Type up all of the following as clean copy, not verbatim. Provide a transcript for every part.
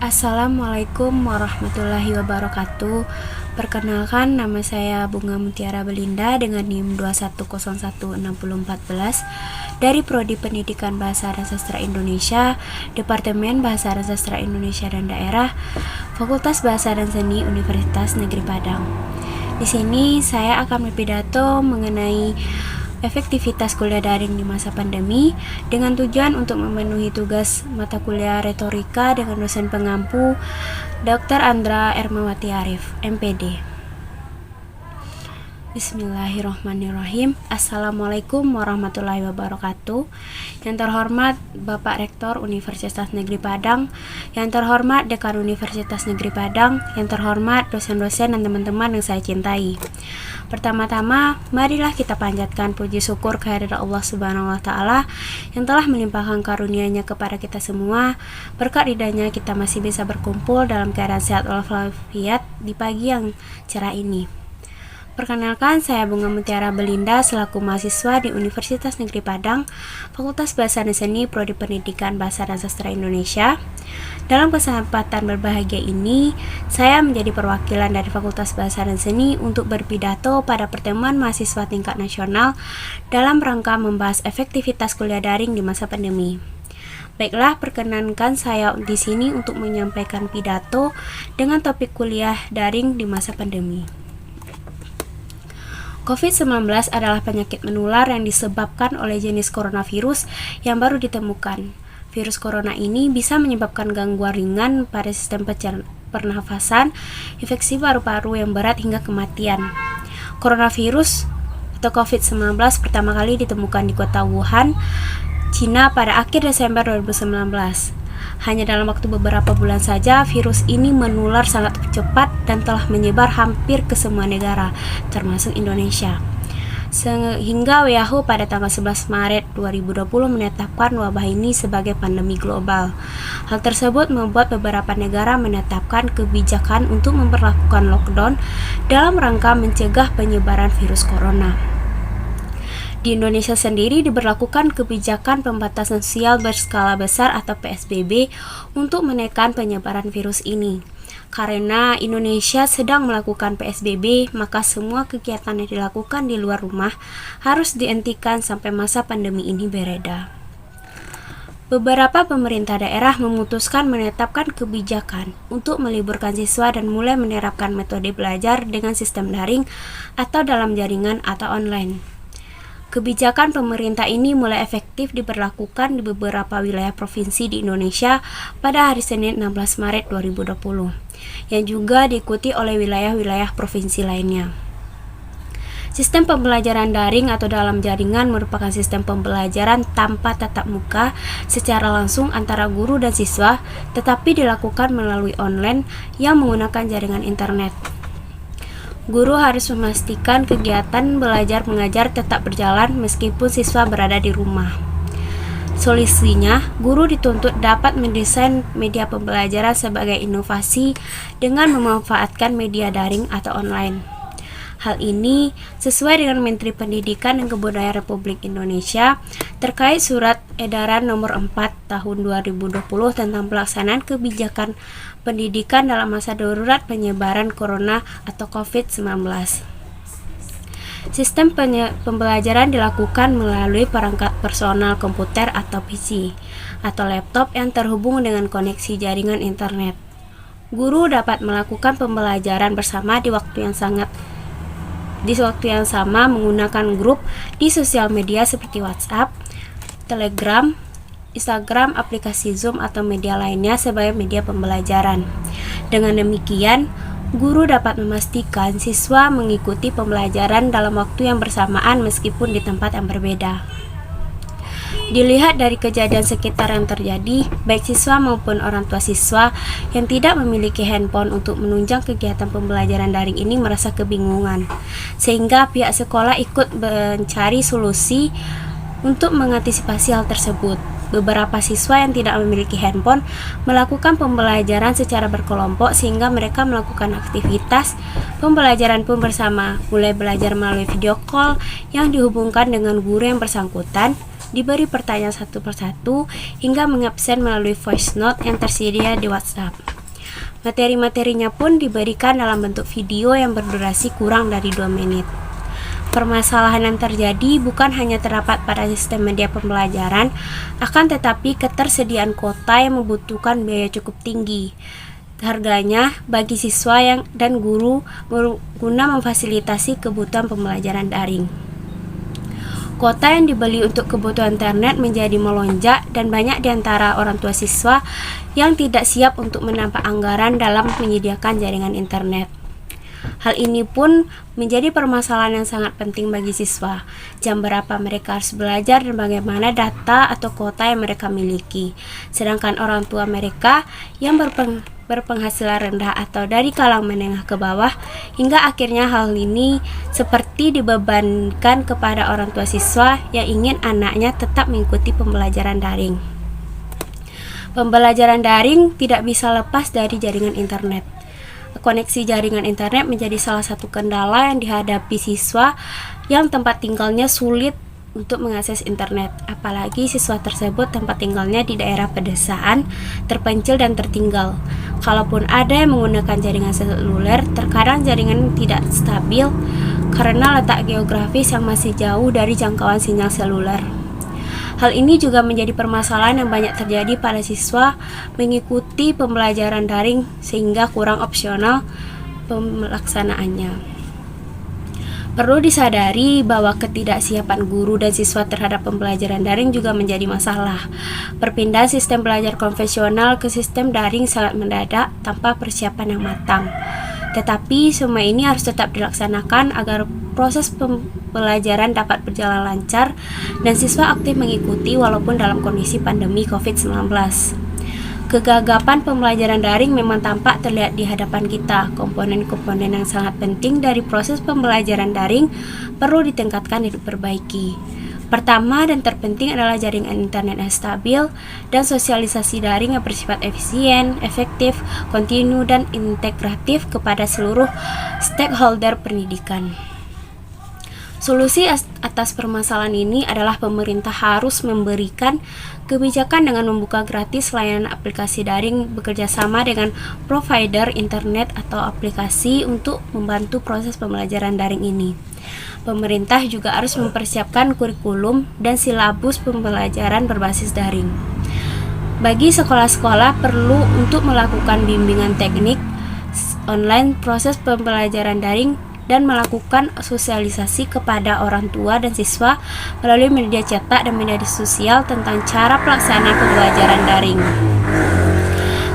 Assalamualaikum warahmatullahi wabarakatuh. Perkenalkan, nama saya Bunga Mutiara Belinda dengan NIM 2101614 dari Prodi Pendidikan Bahasa dan Sastra Indonesia, Departemen Bahasa dan Sastra Indonesia dan Daerah, Fakultas Bahasa dan Seni Universitas Negeri Padang. Di sini saya akan berpidato mengenai efektivitas kuliah daring di masa pandemi dengan tujuan untuk memenuhi tugas mata kuliah retorika dengan dosen pengampu Dr. Andra Ermawati Arif, MPD. Bismillahirrahmanirrahim. Assalamualaikum warahmatullahi wabarakatuh. Yang terhormat Bapak Rektor Universitas Negeri Padang, yang terhormat Dekan Universitas Negeri Padang, yang terhormat dosen-dosen dan teman-teman yang saya cintai. Pertama-tama, marilah kita panjatkan puji syukur kehadirat Allah Subhanahu wa Ta'ala yang telah melimpahkan karunia-Nya kepada kita semua. Berkat ridha-Nya kita masih bisa berkumpul dalam keadaan sehat walafiat di pagi yang cerah ini. Perkenalkan, saya Bunga Mutiara Belinda selaku mahasiswa di Universitas Negeri Padang, Fakultas Bahasa dan Seni, Prodi Pendidikan Bahasa dan Sastra Indonesia. Dalam kesempatan berbahagia ini, saya menjadi perwakilan dari Fakultas Bahasa dan Seni untuk berpidato pada pertemuan mahasiswa tingkat nasional dalam rangka membahas efektivitas kuliah daring di masa pandemi. Baiklah, perkenankan saya di sini untuk menyampaikan pidato dengan topik kuliah daring di masa pandemi. COVID-19 adalah penyakit menular yang disebabkan oleh jenis coronavirus yang baru ditemukan. Virus corona ini bisa menyebabkan gangguan ringan pada sistem pernafasan, infeksi paru-paru yang berat hingga kematian. Coronavirus atau COVID-19 pertama kali ditemukan di kota Wuhan, Cina pada akhir Desember 2019. Hanya dalam waktu beberapa bulan saja, virus ini menular sangat cepat dan telah menyebar hampir ke semua negara, termasuk Indonesia. Sehingga WHO pada tanggal 11 Maret 2020 menetapkan wabah ini sebagai pandemi global. Hal tersebut membuat beberapa negara menetapkan kebijakan untuk memperlakukan lockdown dalam rangka mencegah penyebaran virus corona. Di Indonesia sendiri diberlakukan kebijakan pembatasan sosial berskala besar atau PSBB untuk menekan penyebaran virus ini. Karena Indonesia sedang melakukan PSBB, maka semua kegiatan yang dilakukan di luar rumah harus dihentikan sampai masa pandemi ini bereda. Beberapa pemerintah daerah memutuskan menetapkan kebijakan untuk meliburkan siswa dan mulai menerapkan metode belajar dengan sistem daring atau dalam jaringan atau online. Kebijakan pemerintah ini mulai efektif diberlakukan di beberapa wilayah provinsi di Indonesia pada hari Senin 16 Maret 2020, yang juga diikuti oleh wilayah-wilayah provinsi lainnya. Sistem pembelajaran daring atau dalam jaringan merupakan sistem pembelajaran tanpa tatap muka secara langsung antara guru dan siswa, tetapi dilakukan melalui online yang menggunakan jaringan internet. Guru harus memastikan kegiatan belajar mengajar tetap berjalan meskipun siswa berada di rumah. Solusinya, guru dituntut dapat mendesain media pembelajaran sebagai inovasi dengan memanfaatkan media daring atau online. Hal ini sesuai dengan Menteri Pendidikan dan Kebudayaan Republik Indonesia terkait Surat Edaran Nomor 4 Tahun 2020 tentang pelaksanaan kebijakan pendidikan dalam masa darurat penyebaran corona atau COVID-19. Sistem pembelajaran dilakukan melalui perangkat personal komputer atau PC atau laptop yang terhubung dengan koneksi jaringan internet. Guru dapat melakukan pembelajaran bersama di waktu yang sama menggunakan grup di sosial media seperti WhatsApp, Telegram, Instagram, aplikasi Zoom atau media lainnya sebagai media pembelajaran. Dengan demikian, guru dapat memastikan siswa mengikuti pembelajaran dalam waktu yang bersamaan meskipun di tempat yang berbeda. Dilihat dari kejadian sekitar yang terjadi, baik siswa maupun orang tua siswa yang tidak memiliki handphone untuk menunjang kegiatan pembelajaran daring ini merasa kebingungan, sehingga pihak sekolah ikut mencari solusi untuk mengantisipasi hal tersebut. Beberapa siswa yang tidak memiliki handphone melakukan pembelajaran secara berkelompok sehingga mereka melakukan aktivitas pembelajaran pun bersama, mulai belajar melalui video call yang dihubungkan dengan guru yang bersangkutan, diberi pertanyaan satu persatu, hingga mengabsen melalui voice note yang tersedia di WhatsApp. Materi-materinya pun diberikan dalam bentuk video yang berdurasi kurang dari 2 menit. Permasalahan yang terjadi bukan hanya terdapat pada sistem media pembelajaran, akan tetapi ketersediaan kuota yang membutuhkan biaya cukup tinggi. Harganya bagi siswa dan guru guna memfasilitasi kebutuhan pembelajaran daring. Kuota yang dibeli untuk kebutuhan internet menjadi melonjak dan banyak di antara orang tua siswa yang tidak siap untuk menambah anggaran dalam menyediakan jaringan internet. Hal ini pun menjadi permasalahan yang sangat penting bagi siswa. Jam berapa mereka harus belajar dan bagaimana data atau kuota yang mereka miliki. Sedangkan orang tua mereka yang berpenghasilan rendah atau dari kalangan menengah ke bawah, hingga akhirnya hal ini seperti dibebankan kepada orang tua siswa yang ingin anaknya tetap mengikuti pembelajaran daring. Pembelajaran daring tidak bisa lepas dari jaringan internet. Koneksi jaringan internet menjadi salah satu kendala yang dihadapi siswa yang tempat tinggalnya sulit untuk mengakses internet. Apalagi siswa tersebut tempat tinggalnya di daerah pedesaan, terpencil dan tertinggal. Kalaupun ada yang menggunakan jaringan seluler, terkadang jaringan tidak stabil karena letak geografis yang masih jauh dari jangkauan sinyal seluler. Hal ini juga menjadi permasalahan yang banyak terjadi pada siswa mengikuti pembelajaran daring sehingga kurang opsional pelaksanaannya. Perlu disadari bahwa ketidaksiapan guru dan siswa terhadap pembelajaran daring juga menjadi masalah. Perpindahan sistem belajar konvensional ke sistem daring sangat mendadak tanpa persiapan yang matang. Tetapi semua ini harus tetap dilaksanakan agar proses pembelajaran dapat berjalan lancar dan siswa aktif mengikuti walaupun dalam kondisi pandemi COVID-19. Kegagapan pembelajaran daring memang tampak terlihat di hadapan kita. Komponen-komponen yang sangat penting dari proses pembelajaran daring perlu ditingkatkan dan diperbaiki. Pertama dan terpenting adalah jaringan internet yang stabil dan sosialisasi daring yang bersifat efisien, efektif, kontinu, dan integratif kepada seluruh stakeholder pendidikan. Solusi atas permasalahan ini adalah pemerintah harus memberikan kebijakan dengan membuka gratis layanan aplikasi daring bekerjasama dengan provider internet atau aplikasi untuk membantu proses pembelajaran daring ini. Pemerintah juga harus mempersiapkan kurikulum dan silabus pembelajaran berbasis daring. Bagi sekolah-sekolah perlu untuk melakukan bimbingan teknik online proses pembelajaran daring dan melakukan sosialisasi kepada orang tua dan siswa melalui media cetak dan media sosial tentang cara pelaksanaan pembelajaran daring.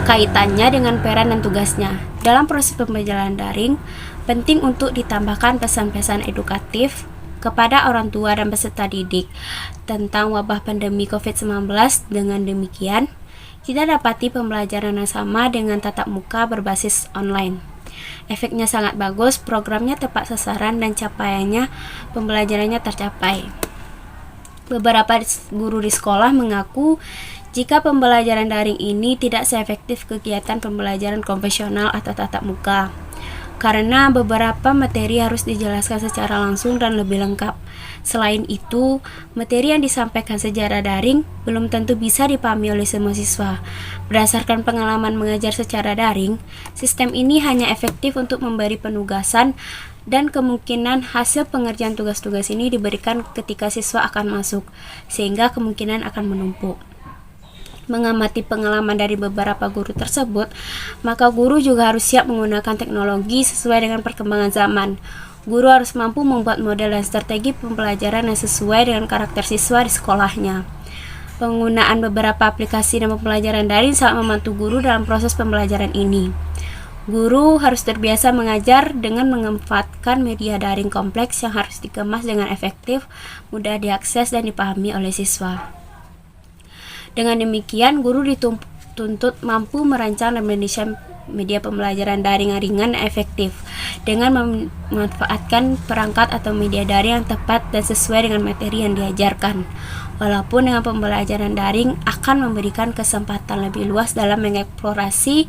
Kaitannya dengan peran dan tugasnya. Dalam proses pembelajaran daring, penting untuk ditambahkan pesan-pesan edukatif kepada orang tua dan peserta didik tentang wabah pandemi COVID-19. Dengan demikian, kita dapati pembelajaran yang sama dengan tatap muka berbasis online. Efeknya sangat bagus, programnya tepat sasaran dan capaiannya pembelajarannya tercapai. Beberapa guru di sekolah mengaku jika pembelajaran daring ini tidak seefektif kegiatan pembelajaran konvensional atau tatap muka, karena beberapa materi harus dijelaskan secara langsung dan lebih lengkap. Selain itu, materi yang disampaikan secara daring belum tentu bisa dipahami oleh semua siswa. Berdasarkan pengalaman mengajar secara daring, sistem ini hanya efektif untuk memberi penugasan dan kemungkinan hasil pengerjaan tugas-tugas ini diberikan ketika siswa akan masuk, sehingga kemungkinan akan menumpuk. Mengamati pengalaman dari beberapa guru tersebut, maka guru juga harus siap menggunakan teknologi sesuai dengan perkembangan zaman. Guru harus mampu membuat model dan strategi pembelajaran yang sesuai dengan karakter siswa di sekolahnya. Penggunaan beberapa aplikasi dan pembelajaran daring sangat membantu guru dalam proses pembelajaran ini. Guru harus terbiasa mengajar dengan memanfaatkan media daring kompleks yang harus dikemas dengan efektif, mudah diakses dan dipahami oleh siswa. Dengan demikian, guru dituntut mampu merancang dan mendesain media pembelajaran daring yang ringan dan efektif dengan memanfaatkan perangkat atau media daring yang tepat dan sesuai dengan materi yang diajarkan. Walaupun dengan pembelajaran daring akan memberikan kesempatan lebih luas dalam mengeksplorasi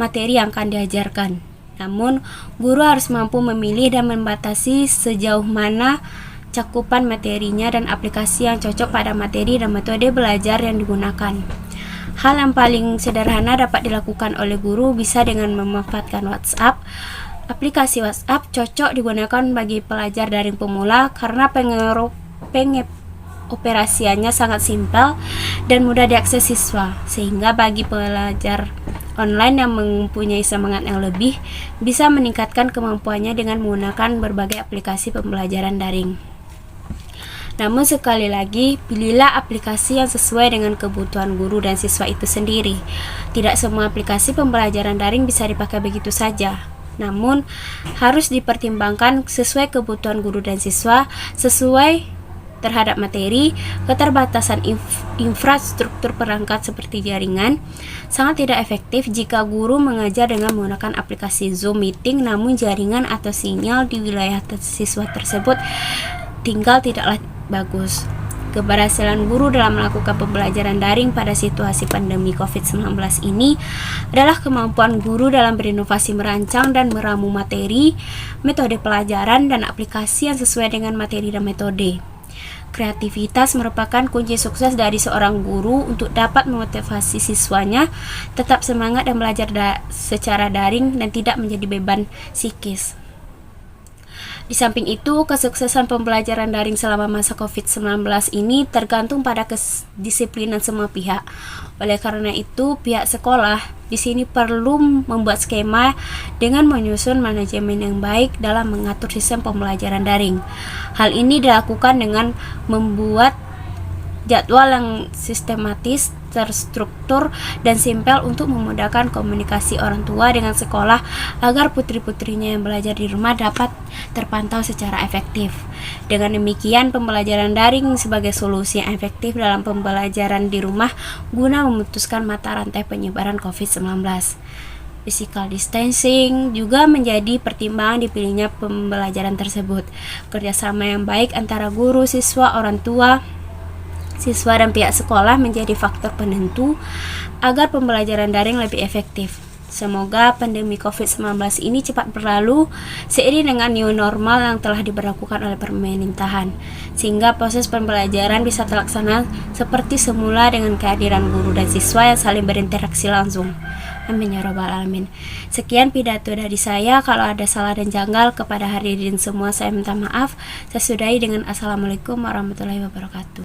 materi yang akan diajarkan. Namun, guru harus mampu memilih dan membatasi sejauh mana cakupan materinya dan aplikasi yang cocok pada materi dan metode belajar yang digunakan. Hal yang paling sederhana dapat dilakukan oleh guru bisa dengan memanfaatkan WhatsApp. Aplikasi WhatsApp cocok digunakan bagi pelajar daring pemula karena pengoperasiannya sangat simpel dan mudah diakses siswa, sehingga bagi pelajar online yang mempunyai semangat yang lebih bisa meningkatkan kemampuannya dengan menggunakan berbagai aplikasi pembelajaran daring. Namun sekali lagi, pilihlah aplikasi yang sesuai dengan kebutuhan guru dan siswa itu sendiri. Tidak semua aplikasi pembelajaran daring bisa dipakai begitu saja. Namun, harus dipertimbangkan sesuai kebutuhan guru dan siswa, sesuai terhadap materi, keterbatasan infrastruktur perangkat seperti jaringan. Sangat tidak efektif jika guru mengajar dengan menggunakan aplikasi Zoom Meeting, namun jaringan atau sinyal di wilayah siswa tersebut tinggal tidaklah bagus. Keberhasilan guru dalam melakukan pembelajaran daring pada situasi pandemi COVID-19 ini adalah kemampuan guru dalam berinovasi merancang dan meramu materi, metode pelajaran, dan aplikasi yang sesuai dengan materi dan metode. Kreativitas merupakan kunci sukses dari seorang guru untuk dapat memotivasi siswanya tetap semangat dan belajar secara daring dan tidak menjadi beban psikis. Di samping itu, kesuksesan pembelajaran daring selama masa COVID-19 ini tergantung pada kedisiplinan semua pihak. Oleh karena itu, pihak sekolah di sini perlu membuat skema dengan menyusun manajemen yang baik dalam mengatur sistem pembelajaran daring. Hal ini dilakukan dengan membuat jadwal yang sistematis, terstruktur, dan simpel untuk memudahkan komunikasi orang tua dengan sekolah agar putri-putrinya yang belajar di rumah dapat terpantau secara efektif. Dengan demikian, pembelajaran daring sebagai solusi yang efektif dalam pembelajaran di rumah guna memutuskan mata rantai penyebaran COVID-19. Physical distancing juga menjadi pertimbangan dipilihnya pembelajaran tersebut. Kerjasama yang baik antara guru, siswa, orang tua, siswa, dan pihak sekolah menjadi faktor penentu agar pembelajaran daring lebih efektif. Semoga pandemi COVID-19 ini cepat berlalu seiring dengan new normal yang telah diberlakukan oleh pemerintahan, sehingga proses pembelajaran bisa terlaksana seperti semula dengan kehadiran guru dan siswa yang saling berinteraksi langsung. Amin ya rabbal alamin. Sekian pidato dari saya. Kalau ada salah dan janggal kepada hadirin semua, saya minta maaf. Saya sudahi dengan Assalamualaikum warahmatullahi wabarakatuh.